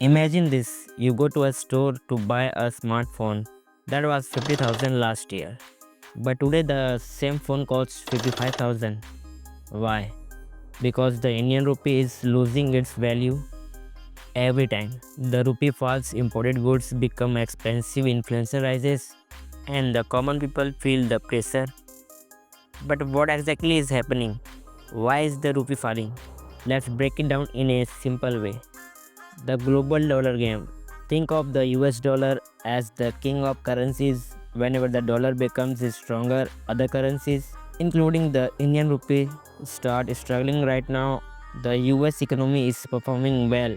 Imagine this, you go to a store to buy a smartphone that was 50,000 last year, but today the same phone costs 55,000. Why? Because the Indian rupee is losing its value every time. The rupee falls, imported goods become expensive, inflation rises, and the common people feel the pressure. But what exactly is happening? Why is the rupee falling? Let's break it down in a simple way. The global dollar game. Think of the US dollar as the king of currencies. Whenever the dollar becomes stronger, other currencies, including the Indian rupee, start struggling right now. The US economy is performing well.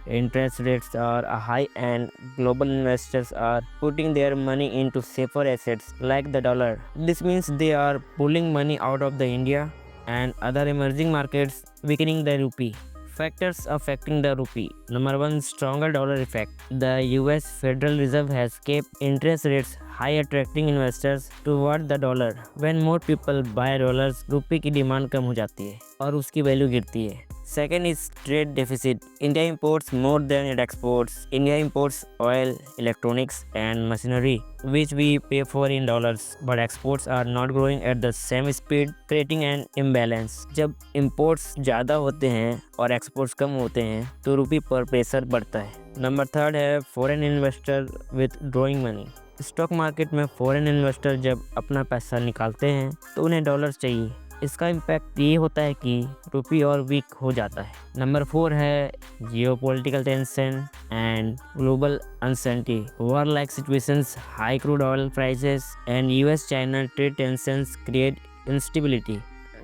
Interest rates are high and global investors are putting their money into safer assets like the dollar. This means they are pulling money out of the India and other emerging markets, weakening the rupee. Factors affecting the rupee. Number 1, stronger dollar effect. The US Federal Reserve has kept interest rates high, attracting investors toward the dollar. When more people buy dollars, रुपये की demand कम हो जाती है और उसकी value गिरती है. Second is trade deficit. India imports more than it exports. India imports oil, electronics and machinery, which we pay for in dollars, but exports are not growing at the same speed, creating an imbalance. जब imports ज़्यादा होते हैं और exports कम होते हैं तो रुपये पर प्रेशर बढ़ता है. नंबर 3 है foreign investor withdrawing money. Stock market में फॉरेन इन्वेस्टर जब अपना पैसा निकालते हैं तो उन्हें डॉलर्स चाहिए. इसका इम्पैक्ट ये होता है कि रुपये और वीक हो जाता है. नंबर 4 है geopolitical tension and global uncertainty. War like situations, high crude oil prices and US China trade tensions create instability.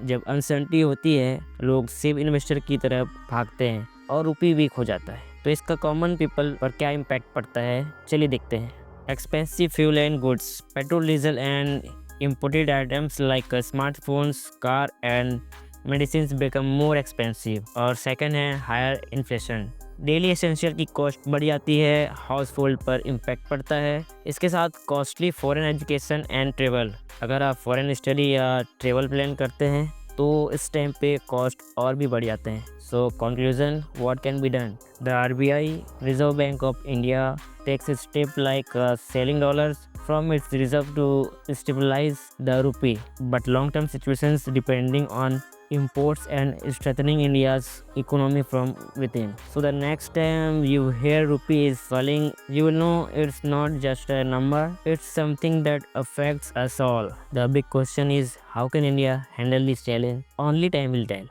जब अनसर्टेनिटी होती है लोग सेफ इन्वेस्टर की तरफ भागते हैं और रुपये वीक हो जाता है. तो इसका कॉमन पीपल पर क्या इम्पैक्ट पड़ता है, चलिए देखते हैं. Expensive fuel and goods. Petrol, diesel and imported items like smartphones, car and medicines become more expensive. और second है higher inflation. डेली एसेंशियल की कॉस्ट बढ़ जाती है, हाउस होल्ड पर इम्पैक्ट पड़ता है. इसके साथ costly foreign education and travel. अगर आप फॉरेन स्टडी या ट्रेवल प्लान करते हैं तो इस टाइम पे कॉस्ट और भी बढ़ जाते हैं. So conclusion, what can be done? The RBI, reserve bank of India, takes a step like selling dollars from its reserve to stabilize the rupee, but long-term situations depending on imports and strengthening India's economy from within. So the next time you hear rupee is falling, you will know it's not just a number, it's something that affects us all. The big question is, how can India handle this challenge? Only time will tell.